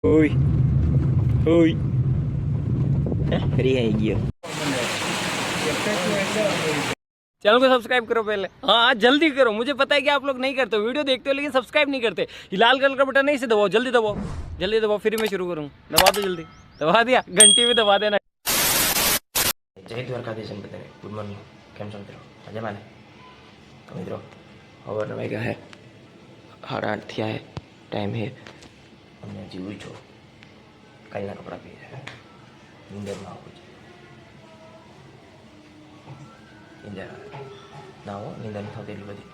Ui, ui. रिहाई गया। Channel को सब्सक्राइब करो पहले। हाँ जल्दी करो, मुझे पता है कि आप लोग नहीं करते, वीडियो देखते हो लेकिन सब्सक्राइब नहीं करते। ये लाल कलर का बटन नहीं से दबाओ, जल्दी दबाओ, जल्दी दबाओ, फिर मैं शुरू करूँ। दबा दो जल्दी, दबा दिया, घंटी भी दबा देना। जय द्वारकाधीश बधाने गुड मॉर्निंग, केम छो मित्रों? मजाમાં ને? તો મિત્રો સવારના વાગ્યા છે 8:30 થયા છે, ટાઈમ છે અને હજી ઉઠો, કાલના કપડાં પહેર્યા છે, નીંદરમાં આવું છે, નીંદર ના હો, નીંદર નથી થતી એટલી બધી,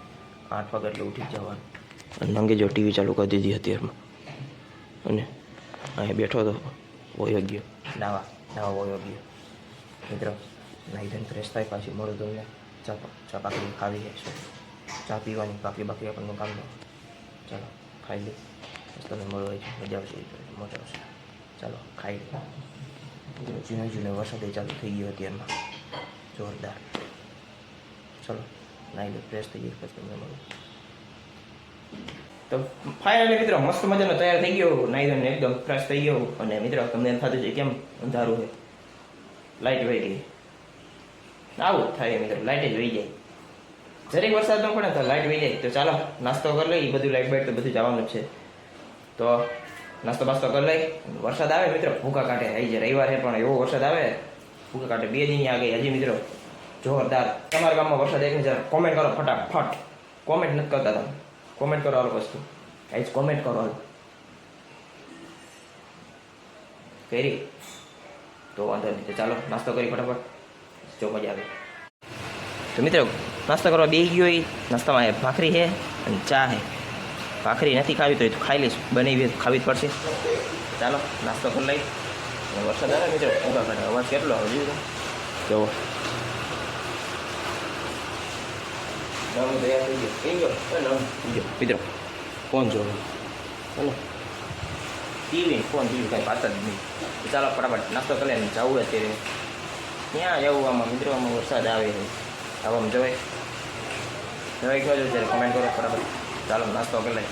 8 વાગે એટલે ઉઠી જ જવાનું. અને નંગે જો ટીવી ચાલુ કરી દીધી અત્યારમાં, અને અહીંયા બેઠો તો વયો ગયો નાવા વયો ગયો. મિત્રો નાહી ધોઈને ફ્રેશ થાય, પાછી મળું તમને ચા પાકડી ખાવી છે, ચા પીવાની, બાકી આપણનું કામ ન. ચાલો ખાઈ લે, તમને મળવું હોય છે, મજા આવશે, મજા આવશે. ચાલો ખાઈ લે. જૂને વરસાદ ચાલુ થઈ ગયો અત્યારમાં જોરદાર. ચલો નાહી લે, ફ્રેશ થઈ ગઈ, પછી તમને મળું. તો ફાઇનલી મિત્રો મસ્ત મજાનો તૈયાર થઈ ગયો, નાહી ધોઈને એકદમ ફ્રેશ થઈ ગયો. અને મિત્રો તમને એમ થતું છે કેમ અંધારું છે, લાઇટ વહી ગઈ. આવું જ થાય મિત્રો, લાઇટ જ વહી જાય. જરીક વરસાદ ન પડે તો લાઇટ વહી જાય. તો ચાલો નાસ્તો કરી લઈ, બધું લાઇટ બાઇટ તો બધું જવાનું જ છે. તો નાસ્તો બાસ્તો કરી લઈ. વરસાદ આવે મિત્રો ભૂકા કાઢે, આવી જાય રવિવાર છે પણ એવો વરસાદ આવે ભૂકા કાઢે. 2 દિનની આ ગઈ હજી મિત્રો જોરદાર. તમારા ગામમાં વરસાદ એક જરા કોમેન્ટ કરો ફટાફટ. કોમેન્ટ નથી કરતા તમે, કોમેન્ટ કરો આ વસ્તુ, આજ કોમેન્ટ કરો હાલ કરી તો વાંધો નહીં. ચાલો નાસ્તો કરી ફટાફટ, જો મજા આવે. તો મિત્રો નાસ્તો કરવા બેસી ગયો. એ નાસ્તામાં ભાખરી છે અને ચા છે. ભાખરી નથી ખાવી તો એ તો ખાઈ લઈશ, બનાવી ખાવી જ પડશે. ચાલો નાસ્તો કરી લઈ. વરસાદ આવે મિત્રો, અવાજ કેટલો આવે જોયું જુઓ. નવું તૈયાર થઈ ગયો મિત્રો. ફોન જોવો ચાલો, ટીવી કાંઈ પાછા જ નહીં. ચાલો ફટાફટ નાસ્તો કરી લે, જવું અત્યારે ક્યાં જવું આમાં મિત્રો, આમાં વરસાદ આવે છે, આવામાં જવાય કહો છો ત્યારે કોમેન્ટ કરો ફટાફટ. ચાલો નાસ્તો કરી લઈએ.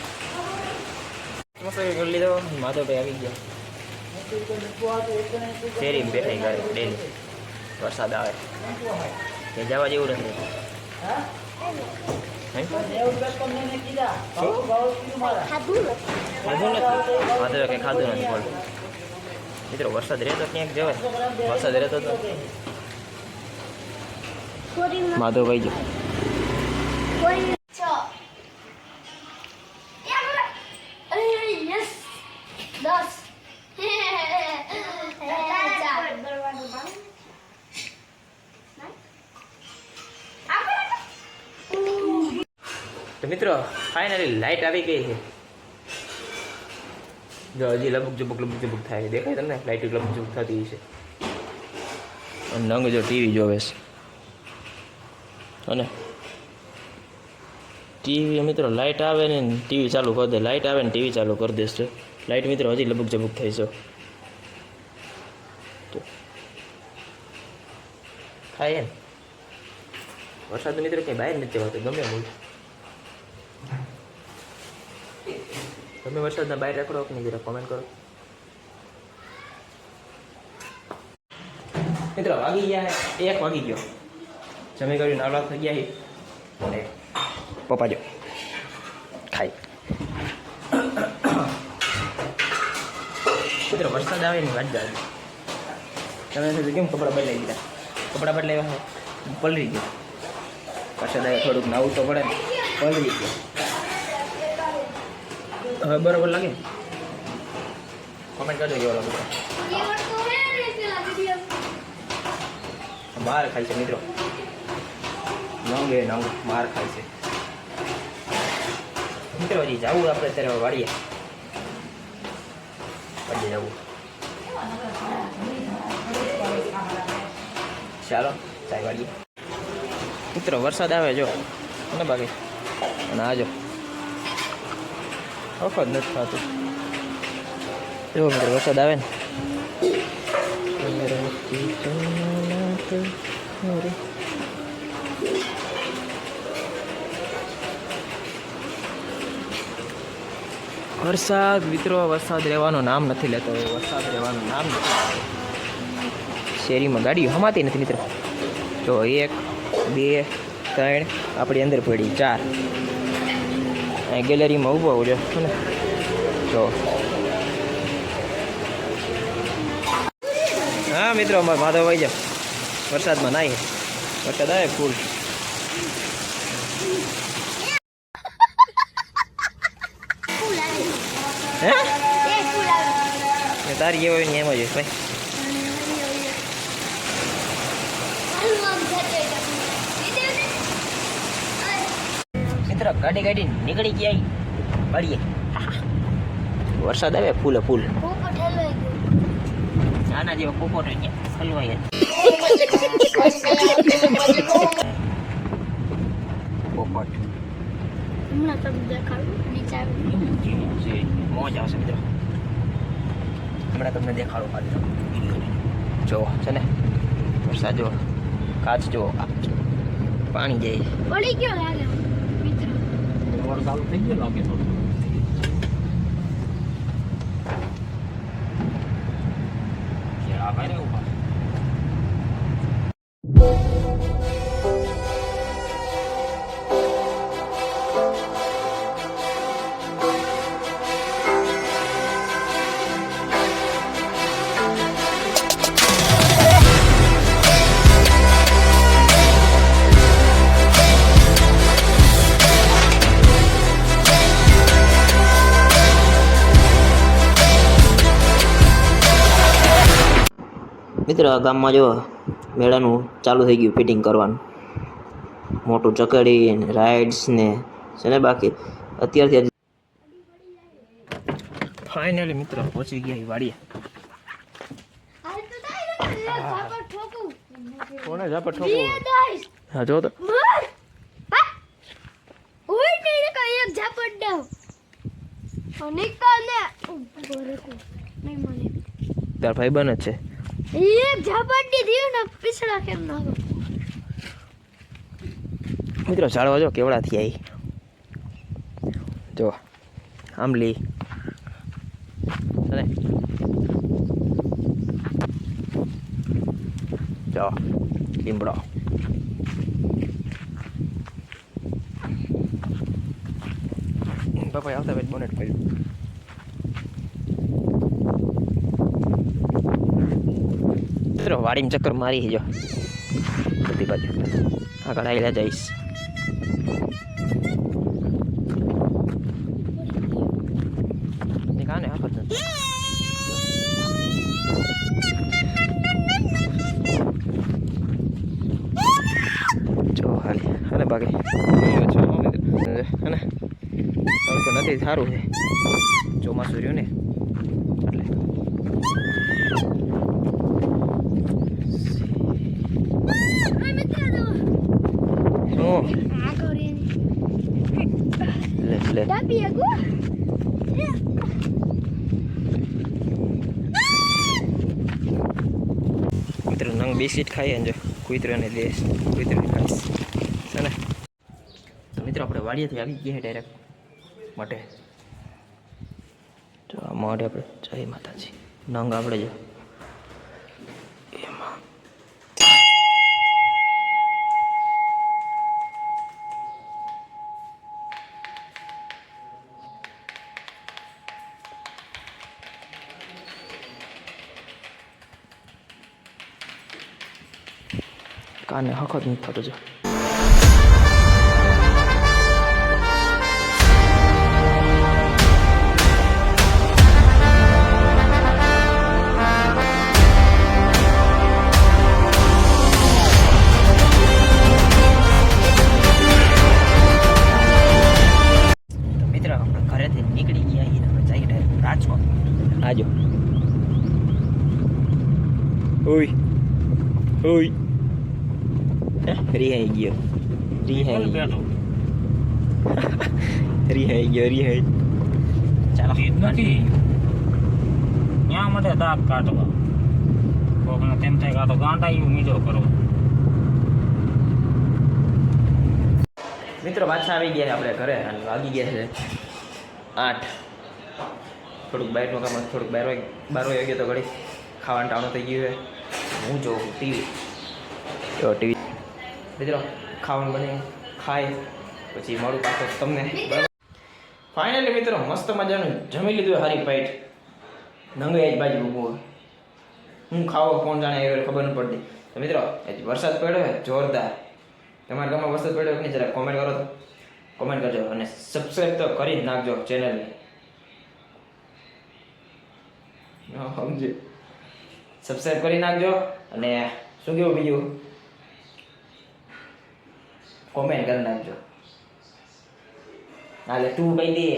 મસ્ત કરી લીધો. માધવભાઈ આવી ગયા, શેરી બેઠા ગાડી ડેલી. વરસાદ આવે એ જવા જેવું નથી. ખાધું નથી બોલ મિત્રો. વરસાદ રહેતો ક્યાંક જવાય, વરસાદ રહેતો તો માધવભાઈ જો તો મિત્રો ફાઇનલી લાઇટ આવી ગઈ છે. જો હજી લબુક ઝબુક થાય, દેખાય તમને? લાઇટ લબુક ઝબુક થતી છે. અને નંગ જો ટીવી જોવે છે. અને ટીવી મિત્રો લાઇટ આવે ને ટીવી ચાલુ કરી દે, લાઇટ આવે ને ટીવી ચાલુ કરી દેશે. લાઇટ મિત્રો હજી લબુક ઝબુક થઈ છે. તો ખાય ને વરસાદ મિત્રો કંઈ બહાર નથી જવાતો, ગમે બોલ તમે વરસાદના બહાર રાખડો કે નહીં જરા કોમેન્ટ કરો મિત્રો. વાગી ગયા 1 વાગી ગયો, જમી કરી નાલા થઈ ગયા. અને પપ્પા જો ખાઈ. મિત્રો વરસાદ આવે ને વાત જાય. તમે કેમ કપડાં બદલાઈ દીધા? કપડાં બદલાવ્યા પલરી ગયા. વરસાદ આવે થોડુંક નાવું તો પડે ને, પલરી ગયા. હવે બરાબર લાગે? કોમેન્ટ કરજો કેવો લાગે. બહાર ખાય છે મિત્રો, નંગ બહાર ખાય છે મિત્રો. હજી જવું આપણે અત્યારે વાળીએ જવું. ચાલો ચાય વાળીએ મિત્રો. વરસાદ આવે જો ને બાકી, અને આજો વખત નથી થતું. જો મિત્રો વરસાદ આવે ને વરસાદ મિત્રો વરસાદ રહેવાનું નામ નથી લેતો. વરસાદ રહેવાનું નામ નથી. શેરીમાં ગાડીઓ હમાતી નથી મિત્રો. જો 1 2 3 આપણી અંદર પડી 4. અહીં ગેલેરીમાં ઊભો જો ને. જો હા મિત્રો અમારે માધવભાઈ જાવ વરસાદમાં નાહી. વરસાદ આવે ફૂલ. હે તારી જેવો હોય ને એમ જ હોય ભાઈ. મિત્રો ગાડી ગાડી નીકળી ગયા વાડીએ. વરસાદ આવે ફૂલે ફૂલ. નાના જેવો પોપટ અહીંયા હલવાય પોપટ. હમણાં તમને દેખાડું નીચે મોજ આવશે મિત્રો. હમણાં તમને દેખાડો ખાલી જો છે ને વરસાદ જો કાચ જો પાણી જાય. પડી ગયો લાગે મિત્ર. રોડ ચાલુ થઈ ગયો લાગે તો. કેળા ભાઈ ઉપર મિત્રો આ ગામમાં જો મેળાનું ચાલુ થઈ ગયું ફિટિંગ કરવાનું. મોટું ચકડી ને રાઇડ્સ ને છે ને બાકી અત્યારથી ફાઇનલી મિત્રો પહોંચી ગયા વાડીએ. હાલ તો થાય ને ઝાપટ ઠોકું. કોને ઝાપટ ઠોકવું? હા જો તો ઓય ને કઈ એક ઝાપટ દઉં. અને કાને બોરે કો નહીં મને. તાર ભાઈ બન જ છે. એક ઝાપટ દીધી ને પીછડા કેમ ના ગયો. મિત્રો ઝાડવા જો કેવડા થયા ઈ. જો આંબલી અને જો લીમડો. પપ્પાએ આવતા વેટ બોનેટ કર્યું. મિત્રો વાડીમાં ચક્કર મારી જો બધી બાજુ આગળ આવેલા જઈશ. કાને આફત નથી. જો હાલી અને બાકી અને તડકો નથી સારું છે ચોમાસું રહ્યું ને એટલે. લે ડાબી આગો મિત્રો નંગ બિસ્કિટ ખાઈએ ને જો કુતરાને દેશ કુતરાને ખાઈશ છે ને. તો મિત્રો આપણે વાડીએથી આવી ગયા ડાયરેક્ટ માટે. તો આ માટે આપણે જય માતાજી નંગ આપણે જો એમાં કાને હખત નથી થતો જો. મિત્ર આપણે ઘરેથી નીકળી ગયા છીએ આપણે જઈએ ડાયરેક્ટ રાજકોટ. આજો ઓય ઓય રિહાઈ ગયો રિહાઈ ગયો રિહાઈ ગયો રિહાઈ. ચાલો ઈદ નથી ત્યાં માટે દાગ કાઢવા કોકને તેમ થાય કાં તો ગાંડાયું મીજો કરો. મિત્રો પાછા આવી ગયા આપણે ઘરે અને વાગી ગયા છે 8. થોડુંક બહારનું કામ હતું, થોડુંક 12 વાગ્યા તો ઘડી ખાવાનું ટાણું થઈ ગયું છે. હું જોઉં ટીવી. તો ટીવી મિત્રો ખાવાનું બને ખાય પછી મળું પાછો તમને. ફાઇનલી મિત્રો મસ્ત મજાનું જમી લીધું હારી પાઈટ. નંગે જ બાજુ ઊભું હું ખાવો કોણ જાણે એ ખબર ન પડતી. તો મિત્રો વરસાદ પડ્યો છે જોરદાર. તમારા ગામમાં વરસાદ પડ્યો કે નહીં જરા કોમેન્ટ કરો તો કોમેન્ટ કરજો અને સબસ્ક્રાઈબ તો કરી જ નાખજો ચેનલને. સમજો સબસ્ક્રાઈબ કરી નાખજો અને શું કેવું બીજું કોમેન્ટ કરી નાખજો. હાલે તું કહી દે.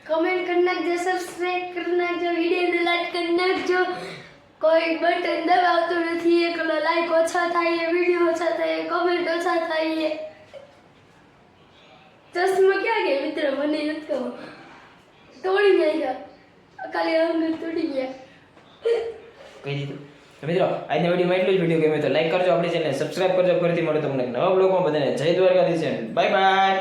કમેન્ટ કરી નાખજો, સબસ્ક્રાઇબ કરી નાખજો, વિડીયોને લાઈક કરી નાખજો. કોઈ બટન દબાવતું નથી, એકલો લાઈક ઓછા થાય, વિડીયો ઓછા થાય, કમેન્ટ ઓછા થાય. ચશ્મા ક્યાં ગયા મિત્ર? મને નથી ખબર. તોડી નાખ્યા, ખાલી રંગ તોડી ગયા. કહી દીધું. તો મિત્રો આજના વિડીયોમાં એટલું જ. વિડીયો ગમે તો લાઈક કરજો, આપણી ચેનલને સબસ્ક્રાઈબ કરજો. ફરીથી મળે તમને નવા બ્લોગમાં. બધાને જય દ્વારકાધીશ. Bye bye.